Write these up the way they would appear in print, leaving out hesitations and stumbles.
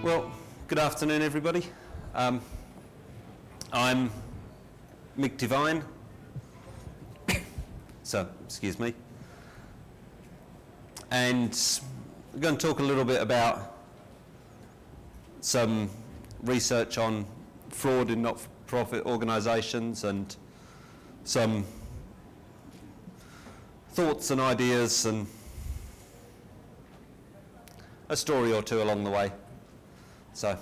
Well, good afternoon, everybody. I'm Mick Devine. So, excuse me. And we're going to talk a little bit about some research on fraud in not-for-profit organisations and some thoughts and ideas and a story or two along the way. So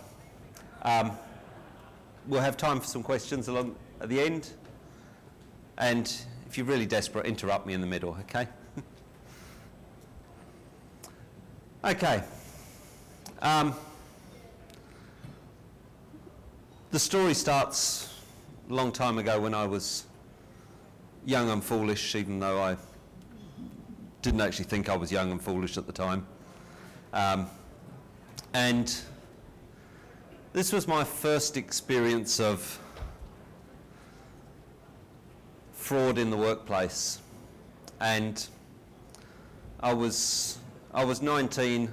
we'll have time for some questions at the end, and if you're really desperate, interrupt me in the middle, okay? Okay. The story starts a long time ago when I was young and foolish, even though I didn't actually think I was young and foolish at the time. And this was my first experience of fraud in the workplace. And I was 19.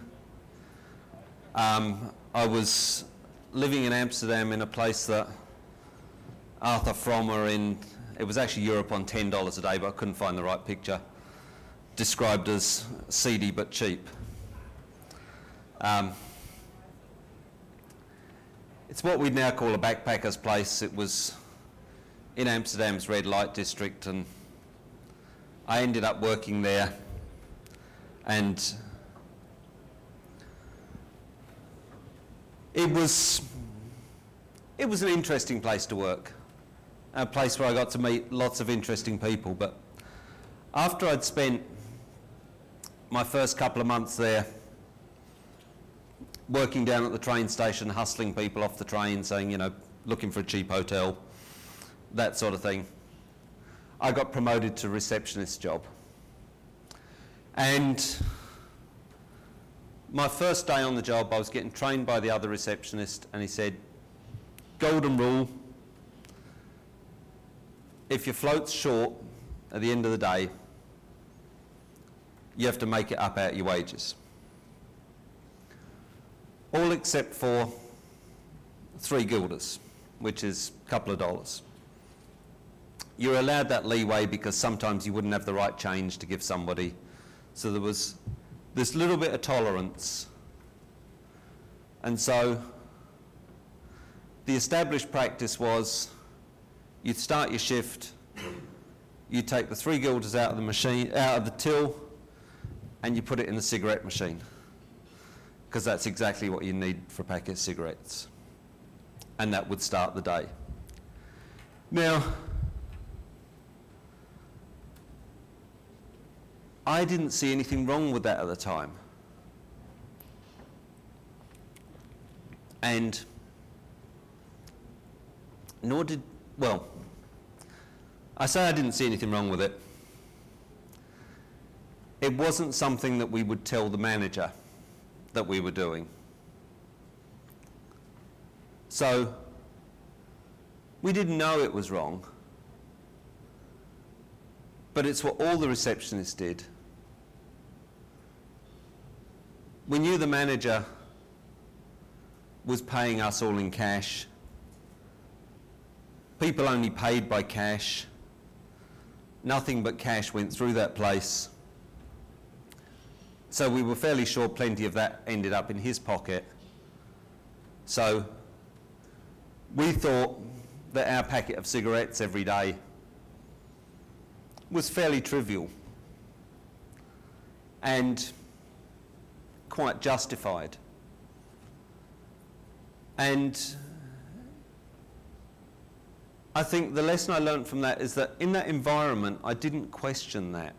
I was living in Amsterdam in a place that Arthur Frommer it was actually Europe on $10 a day, but I couldn't find the right picture, described as seedy but cheap. It's what we'd now call a backpacker's place. It was in Amsterdam's red light district, and I ended up working there, and it was an interesting place to work, a place where I got to meet lots of interesting people. But after I'd spent my first couple of months there working down at the train station, hustling people off the train, saying, you know, looking for a cheap hotel, that sort of thing, I got promoted to receptionist job. And my first day on the job, I was getting trained by the other receptionist, and he said, golden rule, if your float's short at the end of the day, you have to make it up out of your wages. All except for 3 guilders, which is a couple of dollars. You're allowed that leeway because sometimes you wouldn't have the right change to give somebody. So there was this little bit of tolerance. And so the established practice was you'd start your shift, you'd take the 3 guilders out of the machine, out of the till, and you put it in the cigarette machine, because that's exactly what you need for a packet of cigarettes. And that would start the day. Now, I didn't see anything wrong with that at the time. And I say I didn't see anything wrong with it. It wasn't something that we would tell the manager that we were doing. So we didn't know it was wrong, but it's what all the receptionists did. We knew the manager was paying us all in cash. People only paid by cash. Nothing but cash went through that place. So we were fairly sure plenty of that ended up in his pocket. So we thought that our packet of cigarettes every day was fairly trivial and quite justified. And I think the lesson I learned from that is that in that environment, I didn't question that.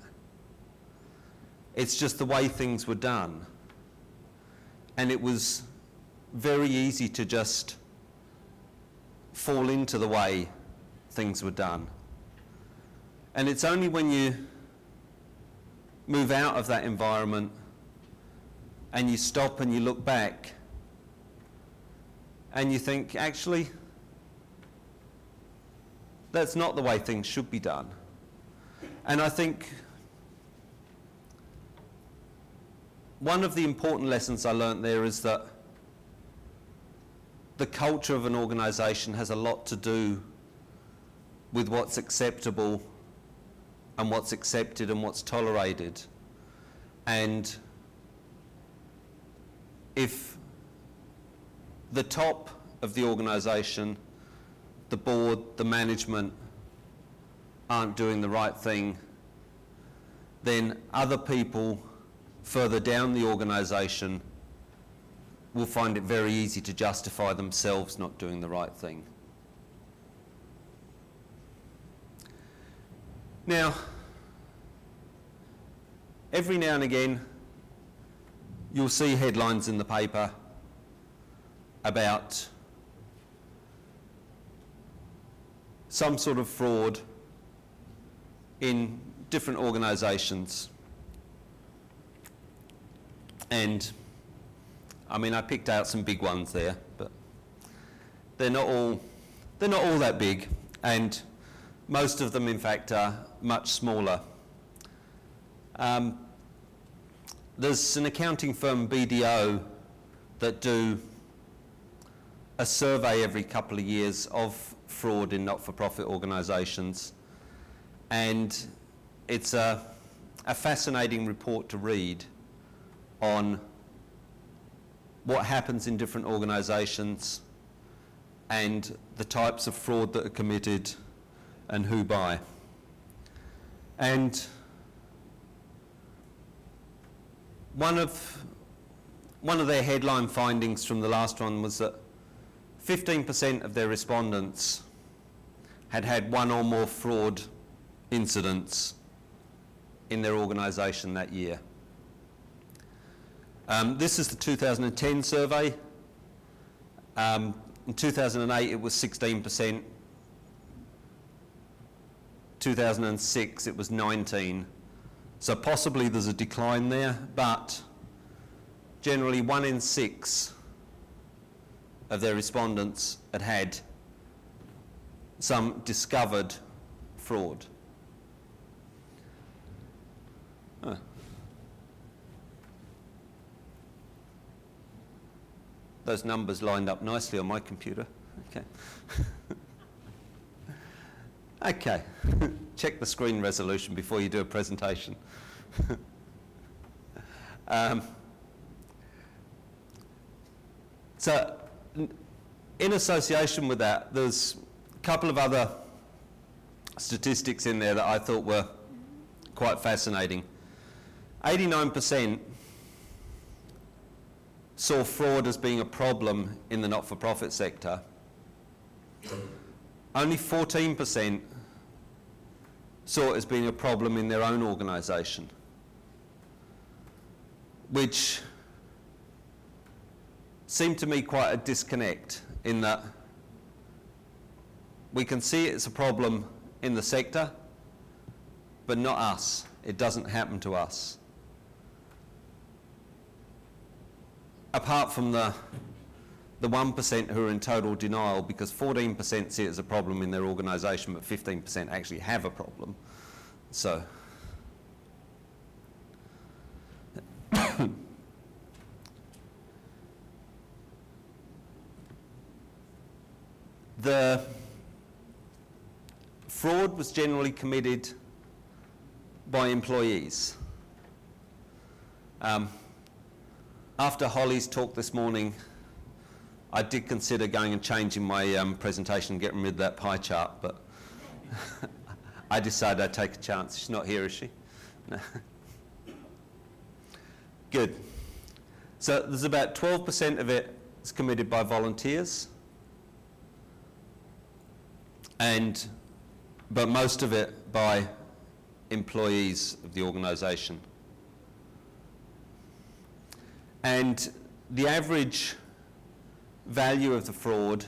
It's just the way things were done. And it was very easy to just fall into the way things were done. And it's only when you move out of that environment and you stop and you look back and you think, actually, that's not the way things should be done. And I think one of the important lessons I learnt there is that the culture of an organisation has a lot to do with what's acceptable and what's accepted and what's tolerated. And if the top of the organisation, the board, the management, aren't doing the right thing, then other people further down the organisation will find it very easy to justify themselves not doing the right thing. Now, every now and again, you'll see headlines in the paper about some sort of fraud in different organisations. And I mean, I picked out some big ones there, but they're not all that big, and most of them, in fact, are much smaller. There's an accounting firm, BDO, that do a survey every couple of years of fraud in not-for-profit organisations, and it's a fascinating report to read on what happens in different organisations and the types of fraud that are committed and who by. And one of their headline findings from the last one was that 15% of their respondents had had one or more fraud incidents in their organisation that year. This is the 2010 survey. In 2008 it was 16%. 2006 it was 19%. So possibly there's a decline there, but generally 1 in 6 of their respondents had had some discovered fraud. Those numbers lined up nicely on my computer. Okay. Okay. Check the screen resolution before you do a presentation. So, in association with that, there's a couple of other statistics in there that I thought were quite fascinating. 89% saw fraud as being a problem in the not-for-profit sector. Only 14% saw it as being a problem in their own organisation, which seemed to me quite a disconnect in that we can see it's a problem in the sector, but not us. It doesn't happen to us. Apart from the 1% who are in total denial, because 14% see it as a problem in their organisation, but 15% actually have a problem. So, the fraud was generally committed by employees. After Holly's talk this morning, I did consider going and changing my presentation and getting rid of that pie chart, but I decided I'd take a chance. She's not here, is she? No. Good. So there's about 12% of it is committed by volunteers, but most of it by employees of the organisation. And the average value of the fraud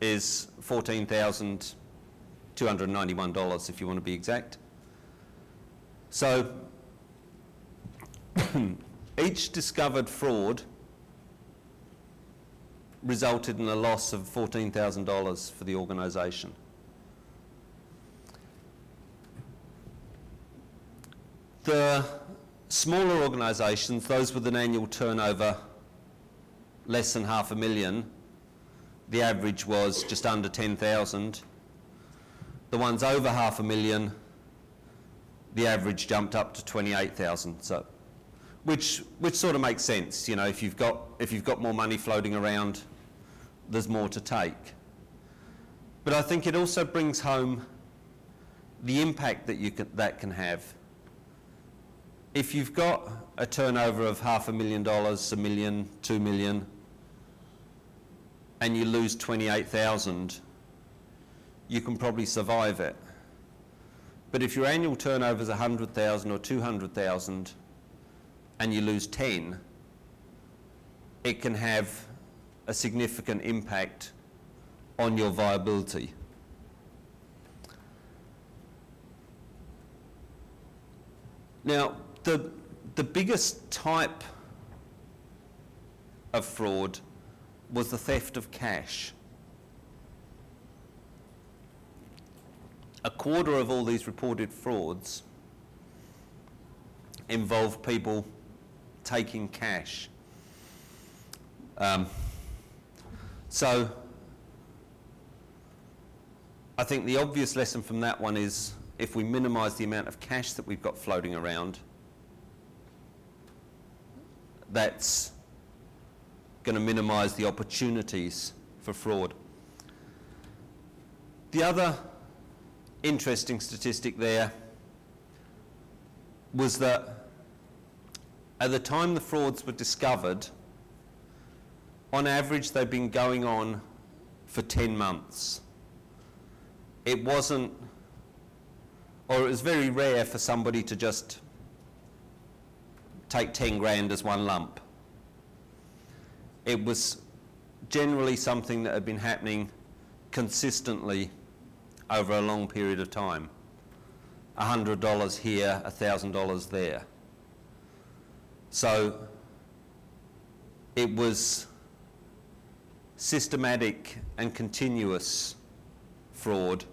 is $14,291 if you want to be exact. So each discovered fraud resulted in a loss of $14,000 for the organisation. The smaller organisations, those with an annual turnover less than $500,000, the average was just under 10,000. The ones over $500,000, the average jumped up to 28,000. So, which sort of makes sense. You know, if you've got more money floating around, there's more to take. But I think it also brings home the impact that that can have. If you've got a turnover of $500,000, $1 million, $2 million, and you lose 28,000, you can probably survive it. But if your annual turnover is 100,000 or 200,000 and you lose 10, it can have a significant impact on your viability. Now, the biggest type of fraud was the theft of cash. A quarter of all these reported frauds involved people taking cash. So I think the obvious lesson from that one is if we minimise the amount of cash that we've got floating around, that's going to minimise the opportunities for fraud. The other interesting statistic there was that at the time the frauds were discovered, on average they'd been going on for 10 months. It wasn't, or it was very rare for somebody to just take 10 grand as one lump. It was generally something that had been happening consistently over a long period of time. $100 here, $1,000 there. So it was systematic and continuous fraud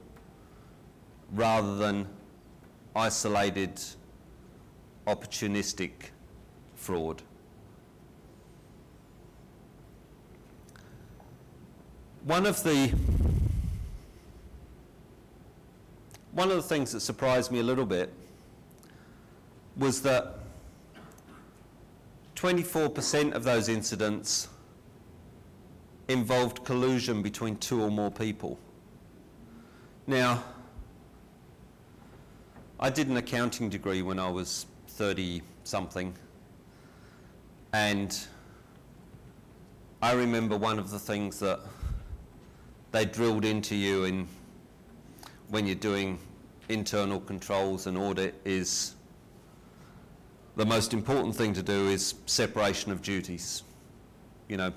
rather than isolated, opportunistic fraud. One of the things that surprised me a little bit was that 24% of those incidents involved collusion between 2 or more people. Now, I did an accounting degree when I was 30-something, and I remember one of the things that they drilled into you when you're doing internal controls and audit is the most important thing to do is separation of duties. You know,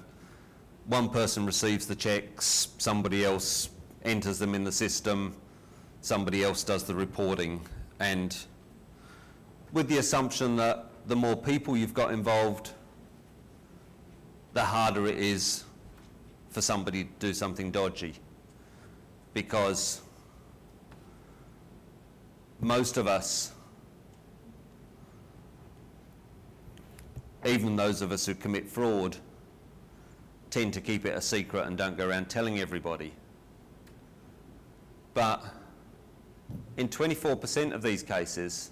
one person receives the checks, somebody else enters them in the system, somebody else does the reporting, and with the assumption that the more people you've got involved, the harder it is for somebody to do something dodgy, because most of us, even those of us who commit fraud, tend to keep it a secret and don't go around telling everybody. But in 24% of these cases,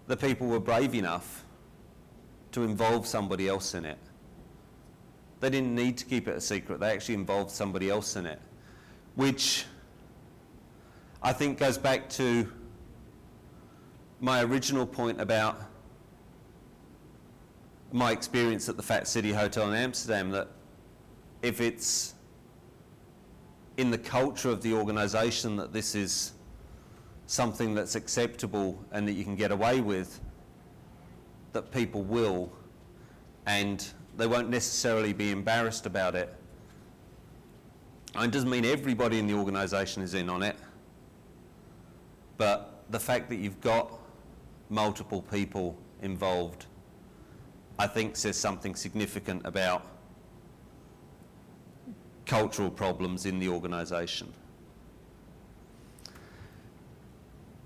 the people were brave enough to involve somebody else in it. They didn't need to keep it a secret, they actually involved somebody else in it, which I think goes back to my original point about my experience at the Fat City Hotel in Amsterdam, that if it's in the culture of the organisation that this is something that's acceptable and that you can get away with, that people will, and they won't necessarily be embarrassed about it. And it doesn't mean everybody in the organisation is in on it, but the fact that you've got multiple people involved, I think says something significant about cultural problems in the organisation.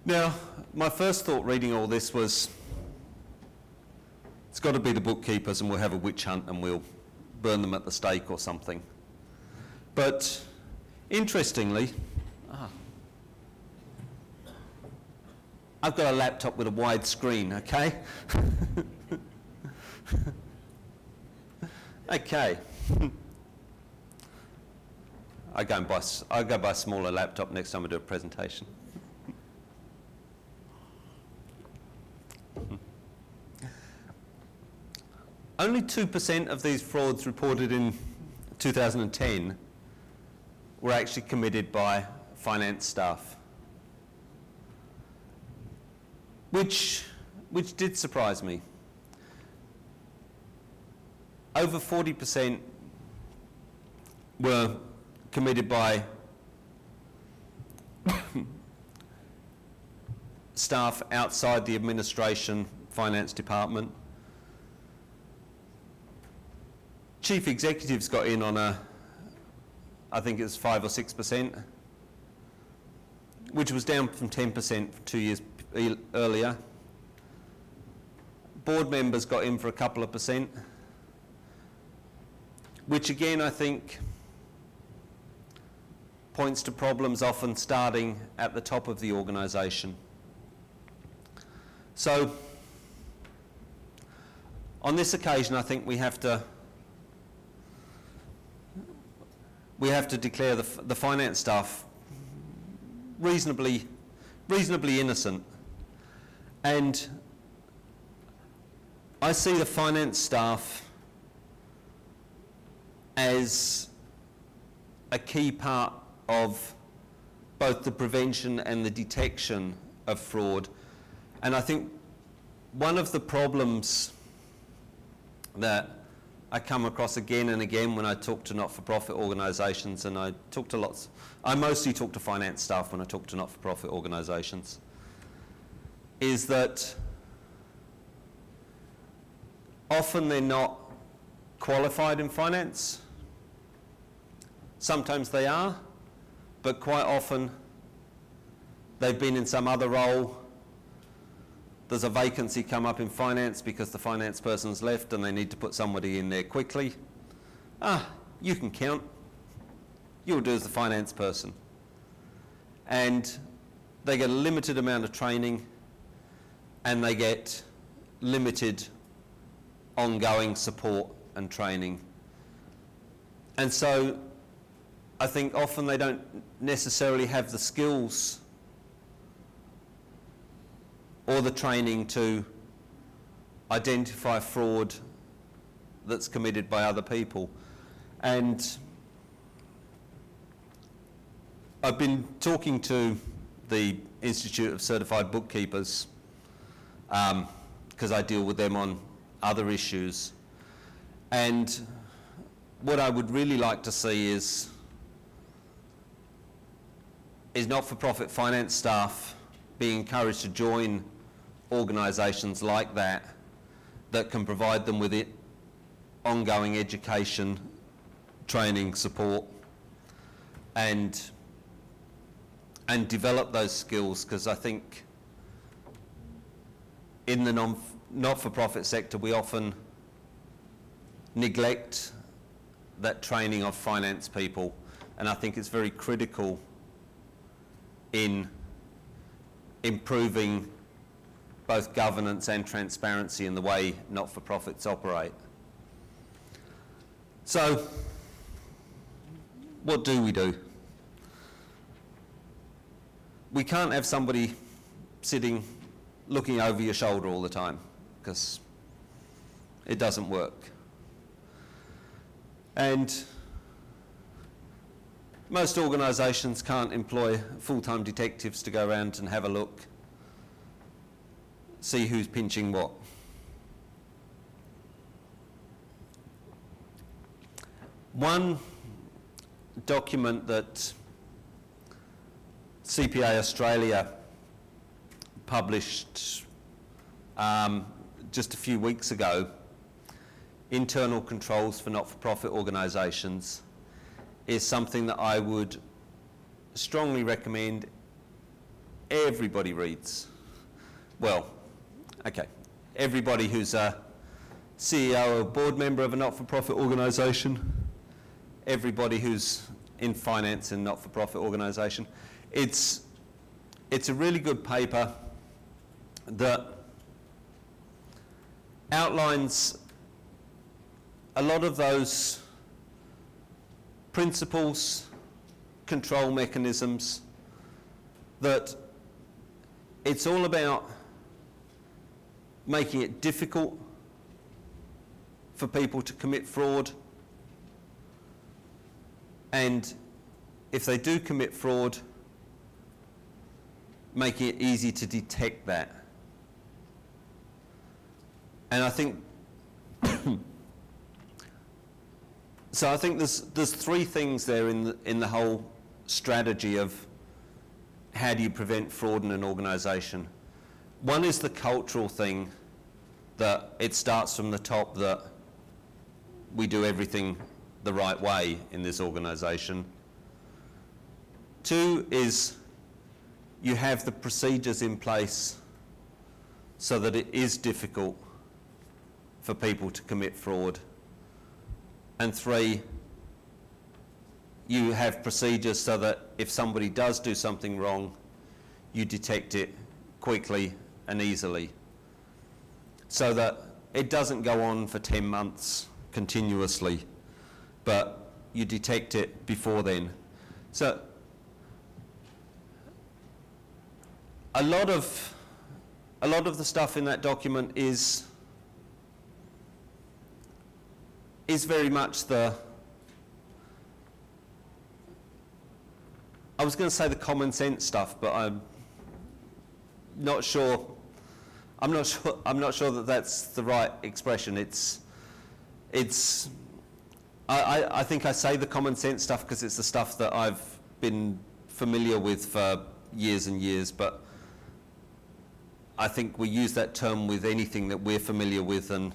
Now, my first thought reading all this was, it's got to be the bookkeepers and we'll have a witch hunt and we'll burn them at the stake or something. But interestingly, I've got a laptop with a wide screen, okay? Okay. I'll go buy a smaller laptop next time I do a presentation. Only 2% of these frauds reported in 2010 were actually committed by finance staff, which did surprise me. Over 40% were committed by staff outside the administration finance department. Chief executives got in on I think it was 5 or 6%, which was down from 10% 2 years earlier. Board members got in for a couple of percent, which again I think points to problems often starting at the top of the organisation. So on this occasion I think we have to declare the finance staff reasonably innocent. And I see the finance staff as a key part of both the prevention and the detection of fraud. And I think one of the problems that I come across again and again when I talk to not-for-profit organisations, and I mostly talk to finance staff when I talk to not-for-profit organisations, is that often they're not qualified in finance. Sometimes they are, but quite often they've been in some other role. There's a vacancy come up in finance because the finance person's left and they need to put somebody in there quickly. You can count. You'll do as the finance person. And they get a limited amount of training and they get limited ongoing support and training. And so I think often they don't necessarily have the skills or the training to identify fraud that's committed by other people. And I've been talking to the Institute of Certified Bookkeepers because I deal with them on other issues. And what I would really like to see is not-for-profit finance staff being encouraged to join organisations like that can provide them with ongoing education, training, support, and develop those skills, because I think in the not-for-profit sector we often neglect that training of finance people, and I think it's very critical in improving both governance and transparency in the way not-for-profits operate. So, what do? We can't have somebody sitting looking over your shoulder all the time, because it doesn't work. And most organisations can't employ full-time detectives to go around and have a look, see who's pinching what. One document that CPA Australia published just a few weeks ago, Internal Controls for Not-for-Profit Organisations, is something that I would strongly recommend everybody reads. Well, okay, everybody who's a CEO or board member of a not-for-profit organisation, everybody who's in finance in a not-for-profit organisation. It's a really good paper that outlines a lot of those principles, control mechanisms, that it's all about making it difficult for people to commit fraud, and if they do commit fraud, making it easy to detect that. And I think so I think there's three things there in the whole strategy of how do you prevent fraud in an organisation. One is the cultural thing, that it starts from the top, that we do everything the right way in this organisation. Two is you have the procedures in place so that it is difficult for people to commit fraud. And three, you have procedures so that if somebody does do something wrong, you detect it quickly and easily, so that it doesn't go on for 10 months continuously, but you detect it before then. So a lot of the stuff in that document is very much I was going to say the common sense stuff, but I'm not sure that that's the right expression. I think I say the common sense stuff because it's the stuff that I've been familiar with for years and years, but I think we use that term with anything that we're familiar with, and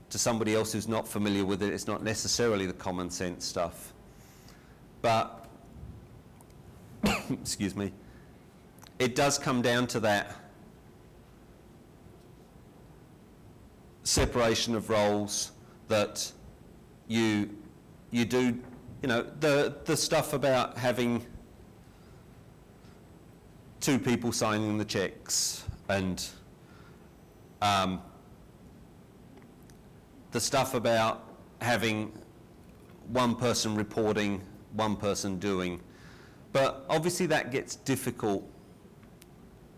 to somebody else who's not familiar with it, it's not necessarily the common sense stuff. But, excuse me, it does come down to that separation of roles, that you do, the stuff about having two people signing the checks, and the stuff about having one person reporting, one person doing. But obviously that gets difficult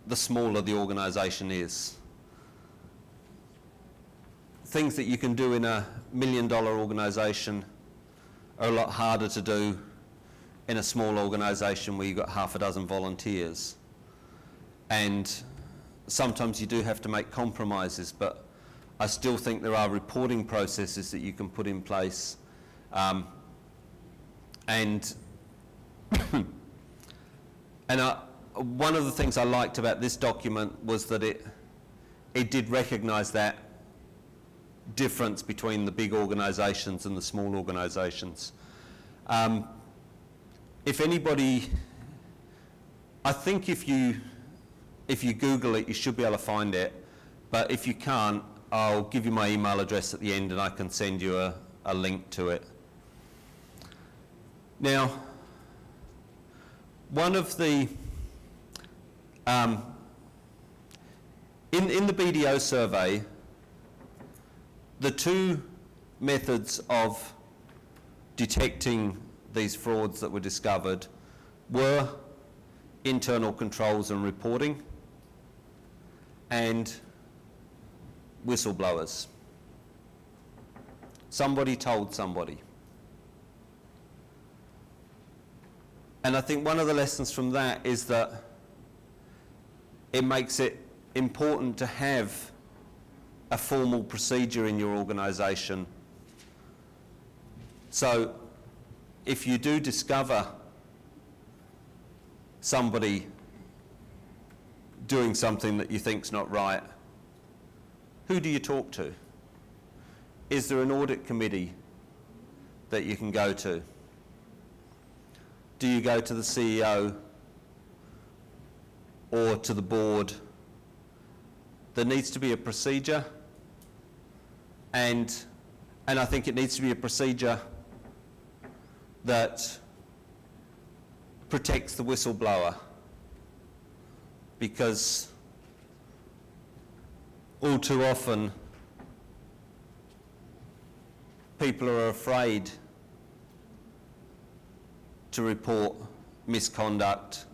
the smaller the organisation is. Things that you can do in a $1 million organisation are a lot harder to do in a small organisation where you've got half a dozen volunteers. And sometimes you do have to make compromises, but I still think there are reporting processes that you can put in place. One of the things I liked about this document was that it did recognise that difference between the big organisations and the small organisations. If anybody, I think if you Google it, you should be able to find it, but if you can't, I'll give you my email address at the end and I can send you a link to it. Now, one of the, in the BDO survey, the two methods of detecting these frauds that were discovered were internal controls and reporting, and whistleblowers. Somebody told somebody. And I think one of the lessons from that is that it makes it important to have a formal procedure in your organisation. So if you do discover somebody doing something that you think's not right, who do you talk to? Is there an audit committee that you can go to? Do you go to the CEO or to the board? There needs to be a procedure, And I think it needs to be a procedure that protects the whistleblower, because all too often people are afraid to report misconduct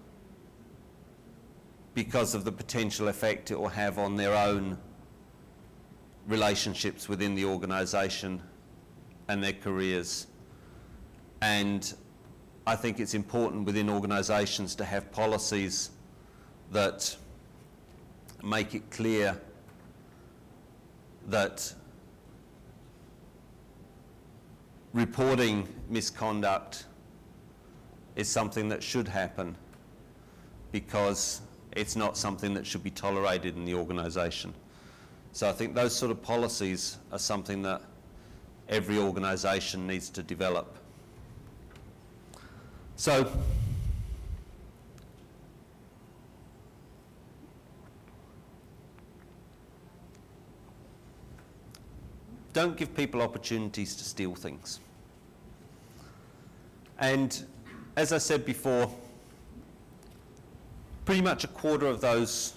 because of the potential effect it will have on their own relationships within the organisation and their careers. And I think it's important within organisations to have policies that make it clear that reporting misconduct is something that should happen, because it's not something that should be tolerated in the organisation. So I think those sort of policies are something that every organisation needs to develop. So don't give people opportunities to steal things. And as I said before, pretty much a quarter of those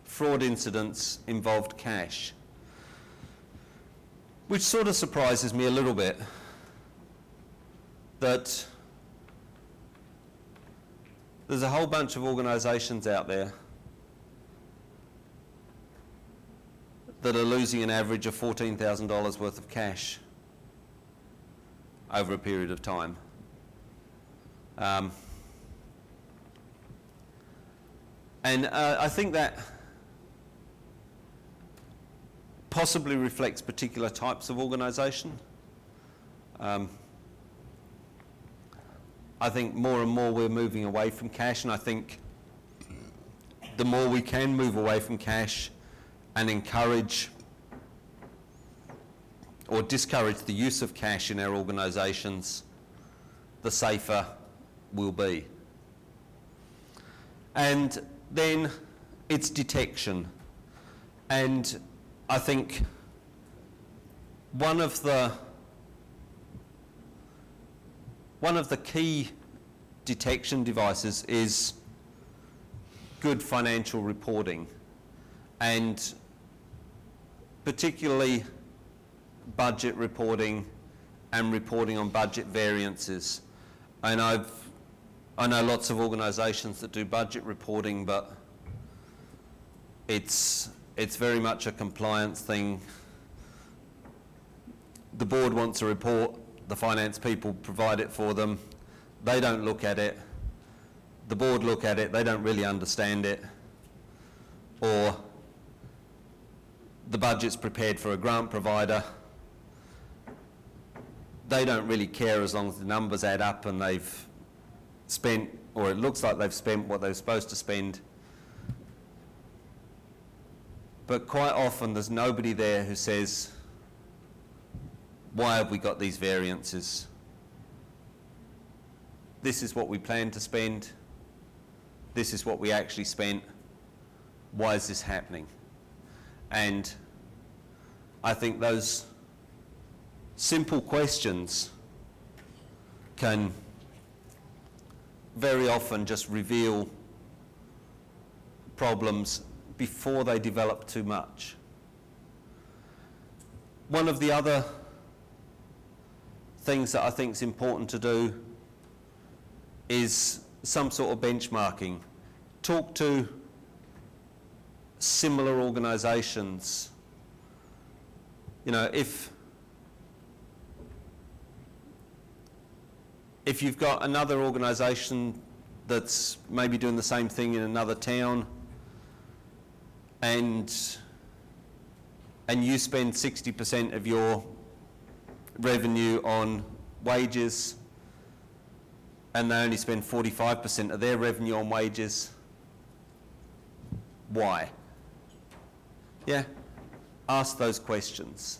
fraud incidents involved cash, which sort of surprises me a little bit, that there's a whole bunch of organisations out there that are losing an average of $14,000 worth of cash over a period of time. I think that possibly reflects particular types of organisation. I think more and more we're moving away from cash, and I think the more we can move away from cash and encourage or discourage the use of cash in our organisations, the safer we'll be. And then it's detection. And I think one of the key detection devices is good financial reporting, and particularly budget reporting and reporting on budget variances. And I know lots of organisations that do budget reporting, but it's very much a compliance thing. The board wants a report, the finance people provide it for them, they don't look at it, the board look at it, they don't really understand it, or the budget's prepared for a grant provider, they don't really care as long as the numbers add up and they've spent, or it looks like they've spent what they're supposed to spend. But quite often there's nobody there who says, why have we got these variances? This is what we planned to spend. This is what we actually spent. Why is this happening? And I think those simple questions can very often just reveal problems before they develop too much. One of the other things that I think is important to do is some sort of benchmarking. Talk to similar organisations. You know, if you've got another organisation that's maybe doing the same thing in another town, and you spend 60% of your revenue on wages, and they only spend 45% of their revenue on wages, why? Yeah, ask those questions.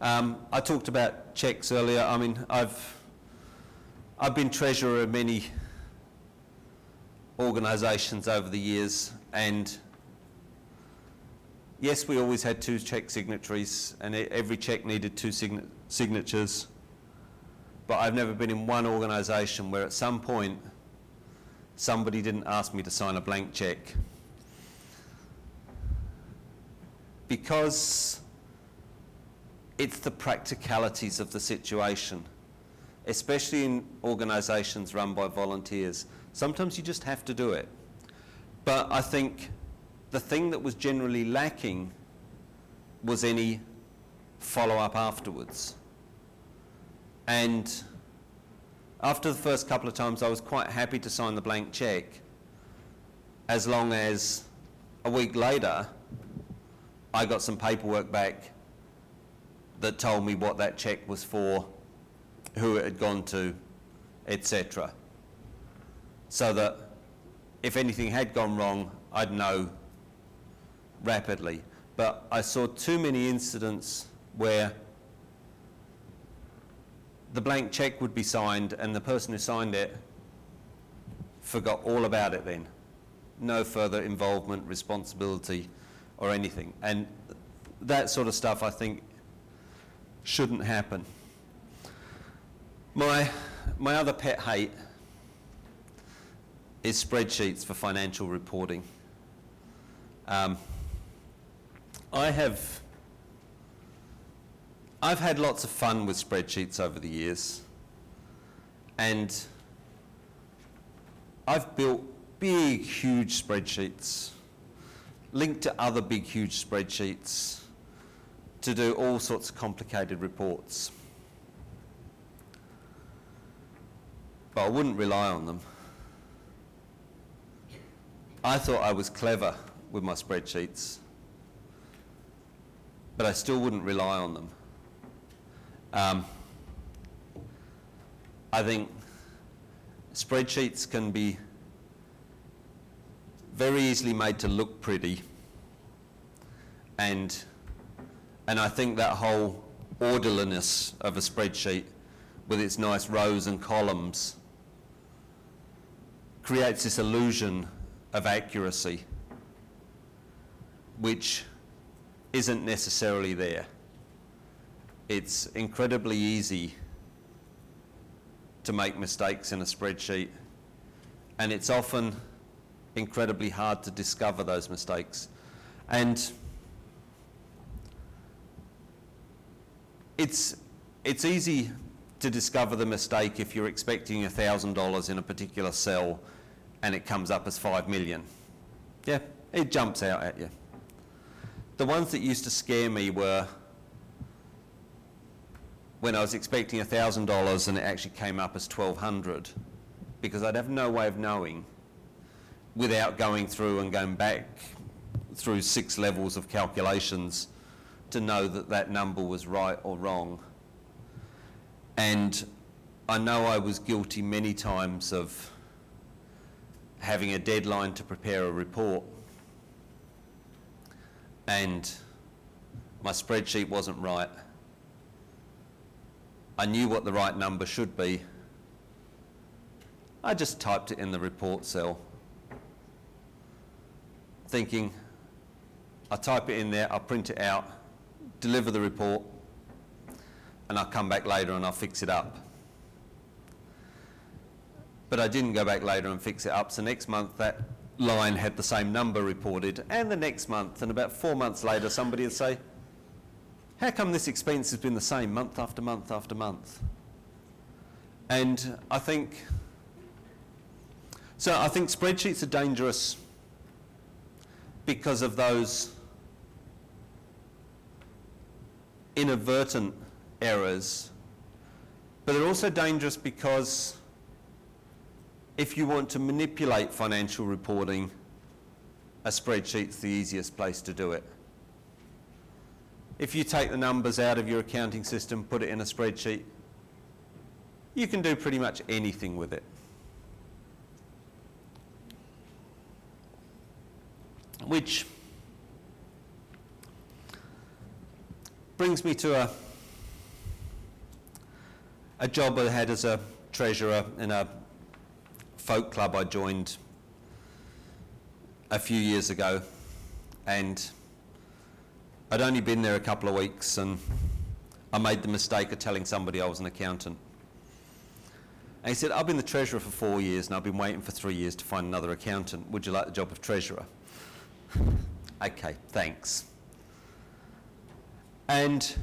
I talked about checks earlier. I mean, I've been treasurer of many organisations over the years, and Yes, we always had 2 check signatories, and every check needed 2 signatures. But I've never been in one organisation where at some point somebody didn't ask me to sign a blank check. Because it's the practicalities of the situation, especially in organisations run by volunteers. Sometimes you just have to do it. But I think the thing that was generally lacking was any follow-up afterwards. And after the first couple of times, I was quite happy to sign the blank check, as long as a week later, I got some paperwork back that told me what that check was for, who it had gone to, etc. So that if anything had gone wrong, I'd know rapidly. But I saw too many incidents where the blank check would be signed and the person who signed it forgot all about it then. No further involvement, responsibility, or anything. And that sort of stuff, I think, shouldn't happen. My other pet hate is spreadsheets for financial reporting. I've had lots of fun with spreadsheets over the years, and I've built big, huge spreadsheets, linked to other big, huge spreadsheets to do all sorts of complicated reports. But I wouldn't rely on them. I thought I was clever with my spreadsheets, but I still wouldn't rely on them. I think spreadsheets can be very easily made to look pretty, and I think that whole orderliness of a spreadsheet with its nice rows and columns creates this illusion of accuracy, which isn't necessarily there. It's incredibly easy to make mistakes in a spreadsheet, and it's often incredibly hard to discover those mistakes. And it's easy to discover the mistake if you're expecting $1,000 in a particular cell and it comes up as 5 million. Yeah, it jumps out at you. The ones that used to scare me were when I was expecting $1,000 and it actually came up as 1,200, because I'd have no way of knowing without going through and going back through 6 levels of calculations to know that that number was right or wrong. And I know I was guilty many times of having a deadline to prepare a report, and my spreadsheet wasn't right. I knew what the right number should be. I just typed it in the report cell, thinking, I'll type it in there, I'll print it out, deliver the report, and I'll come back later and I'll fix it up. But I didn't go back later and fix it up, so next month that line had the same number reported, and the next month, and about 4 months later, somebody would say, how come this expense has been the same month after month after month? And I think spreadsheets are dangerous because of those inadvertent errors, but they're also dangerous because if you want to manipulate financial reporting, a spreadsheet's the easiest place to do it. If you take the numbers out of your accounting system, put it in a spreadsheet, you can do pretty much anything with it. Which brings me to a job I had as a treasurer in a folk club I joined a few years ago, and I'd only been there a couple of weeks and I made the mistake of telling somebody I was an accountant. And he said, I've been the treasurer for 4 years and I've been waiting for 3 years to find another accountant. Would you like the job of treasurer? Okay, thanks. And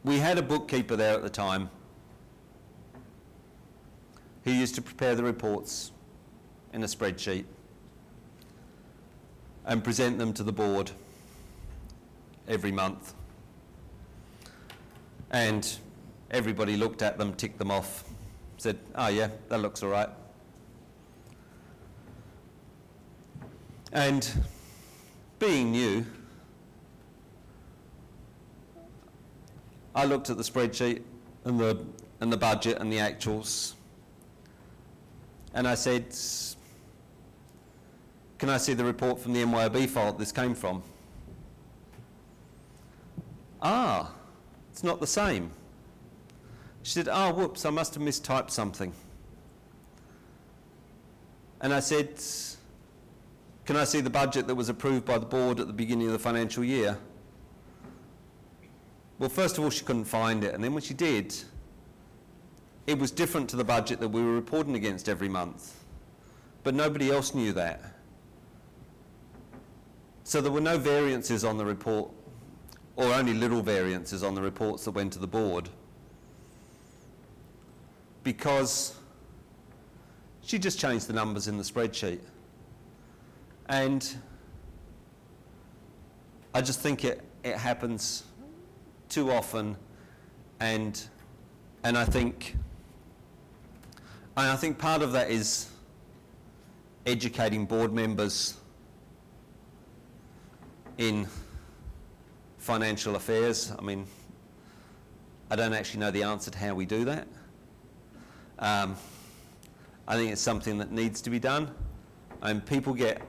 we had a bookkeeper there at the time who used to prepare the reports in a spreadsheet and present them to the board every month. And everybody looked at them, ticked them off, said, oh yeah, that looks all right. And being new, I looked at the spreadsheet and the budget and the actuals, and I said, can I see the report from the MYOB file that this came from? Ah, it's not the same. She said, oh, whoops, I must have mistyped something. And I said, can I see the budget that was approved by the board at the beginning of the financial year? Well, first of all, she couldn't find it, and then when she did, it was different to the budget that we were reporting against every month. But nobody else knew that. So there were no variances on the report, or only little variances on the reports that went to the board, because she just changed the numbers in the spreadsheet. And I just think it happens too often, and I think part of that is educating board members in financial affairs. I mean, I don't actually know the answer to how we do that. I think it's something that needs to be done. And people get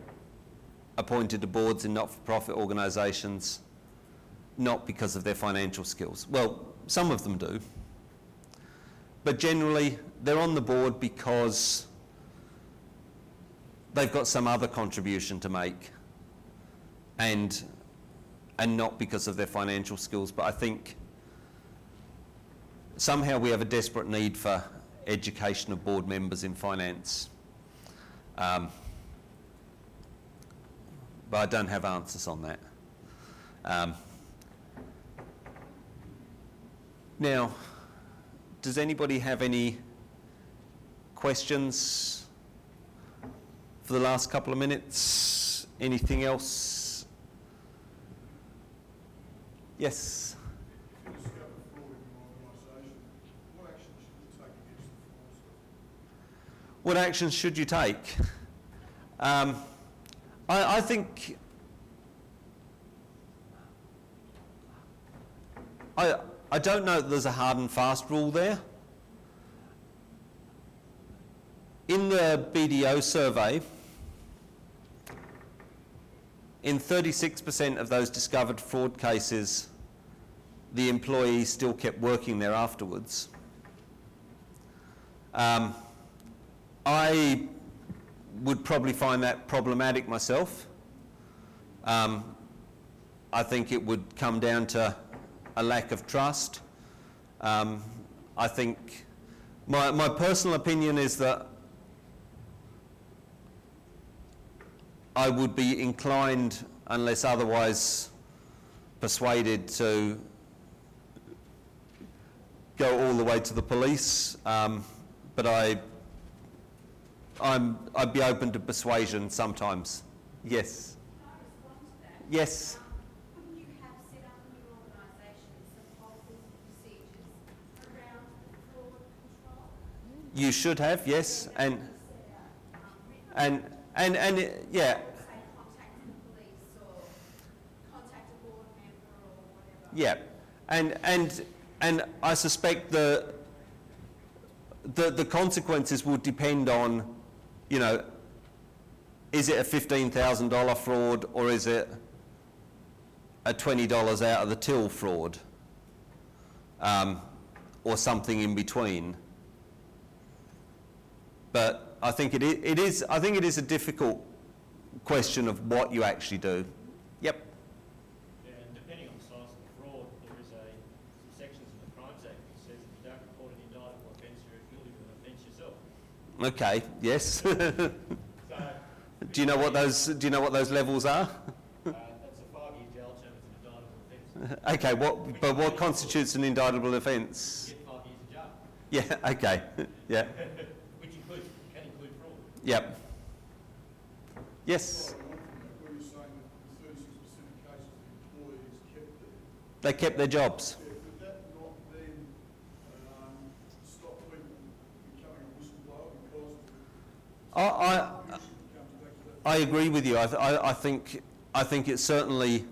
appointed to boards in not-for-profit organisations not because of their financial skills. Well, some of them do. But generally, they're on the board because they've got some other contribution to make, and not because of their financial skills. But I think somehow we have a desperate need for education of board members in finance. But I don't have answers on that. Now, does anybody have any questions for the last couple of minutes? Anything else? Yes? If you discover fraud in your organisation, what action should you take against the fraudster? What actions should you take? I think I don't know that there's a hard and fast rule there. In the BDO survey, in 36% of those discovered fraud cases, the employee still kept working there afterwards. I would probably find that problematic myself. I think it would come down to a lack of trust. I think my personal opinion is that I would be inclined, unless otherwise persuaded, to go all the way to the police. But I'd be open to persuasion sometimes. Yes. Can I respond to that? Yes. Wouldn't you have set up in your organisation some policies and procedures around fraud control? You should have, yes, and yeah. Say contact the police or contact a board member or whatever. Yeah, and I suspect the consequences would depend on, you know, is it a $15,000 fraud or is it a $20 out of the till fraud, or something in between. But I think it is a difficult question of what you actually do. Yep. Yeah, and depending on the size of the fraud, there is some sections in the Crimes Act that says if you don't report an indictable offence, you're guilty of an offence yourself. Okay, yes. So, Do you know what those levels are? that's a 5-year jail term as an indictable offence. Okay, what constitutes an indictable offence? You get 5 years in jail. Yeah, okay. Yeah. Which can include fraud. Yep. Yes. Following on from that, where you're saying that in 36% of cases the employees kept their, They kept their jobs. yeah, could that not then stop people becoming a whistleblower because I agree with you. I think it certainly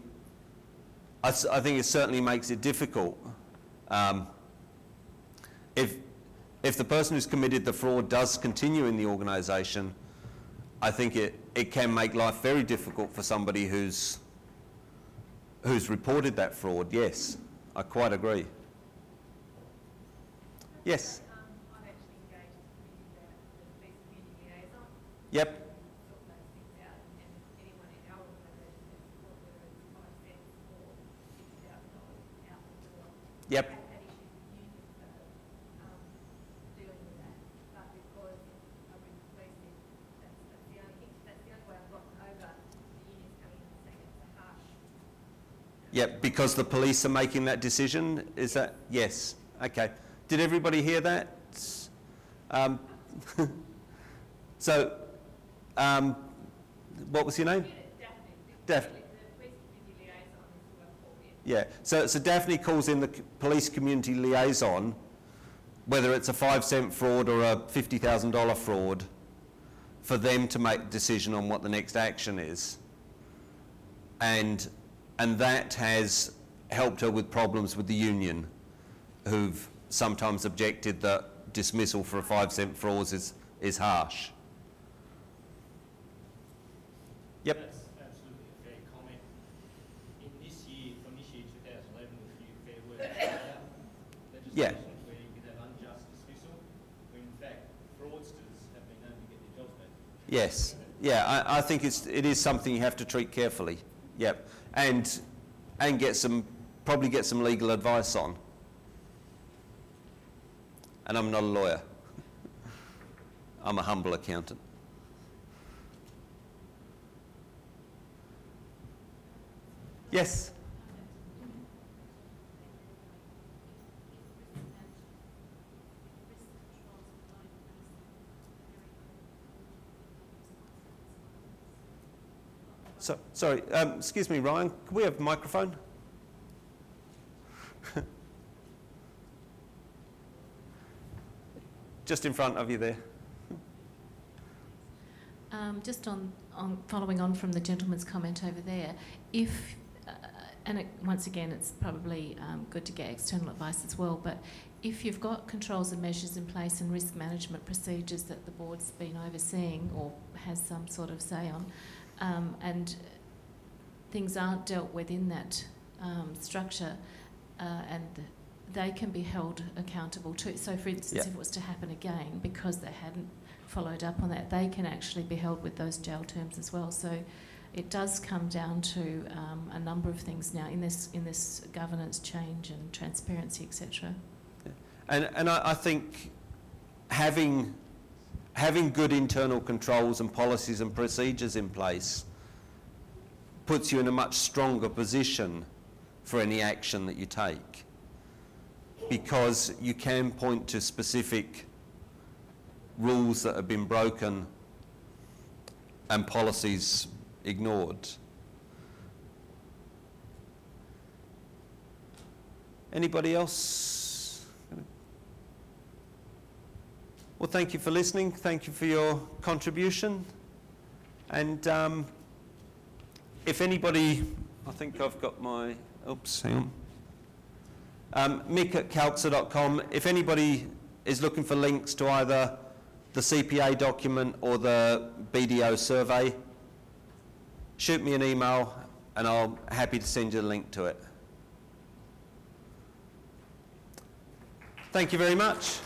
makes it difficult. If the person who's committed the fraud does continue in the organisation, I think it can make life very difficult for somebody who's reported that fraud. Yes, I quite agree. Yes. I've actually engaged with the police community liaison, Yep. sort those things out, and anyone in our organisation that's caught, whether it's 5 cents or $50,000 out the door. Yep. Have had issues with unions dealing with that, but because I've been policing, that's the only way I've gotten over the unions coming in and saying it's a harsh. Yep, because the police are making that decision, is that? Yes, okay. Did everybody hear that? So, what was your name? Daphne. The police community liaison is who I've called in. Yeah, so Daphne calls in the police community liaison, whether it's a 5-cent fraud or a $50,000 fraud, for them to make a decision on what the next action is. And that has helped her with problems with the union, who've sometimes objected that dismissal for a 5-cent fraud is harsh. Yep. That's absolutely a fair comment. In this year, from this year 2011, with the new Fair Work legislation, Yeah. where you can have unjust dismissal, when in fact fraudsters have been known to get their jobs back. Yes. Yeah, I think it is something you have to treat carefully. Yep. And probably get some legal advice on. And I'm not a lawyer. I'm a humble accountant. Yes. Sorry, excuse me, Ryan, can we have a microphone? Just in front of you there. Just on following on from the gentleman's comment over there, if, once again, it's probably good to get external advice as well, but if you've got controls and measures in place and risk management procedures that the board's been overseeing or has some sort of say on, and things aren't dealt with in that structure, and they can be held accountable too. So, for instance, if it was to happen again because they hadn't followed up on that, they can actually be held with those jail terms as well. So, it does come down to a number of things now in this governance change and transparency, etc. Yeah. And I think having good internal controls and policies and procedures in place puts you in a much stronger position for any action that you take, because you can point to specific rules that have been broken and policies ignored. Anybody else? Well, thank you for listening. Thank you for your contribution. And if anybody, I think I've got my, oops, hang on. Mick@calxa.com. If anybody is looking for links to either the CPA document or the BDO survey, shoot me an email and I'm happy to send you a link to it. Thank you very much.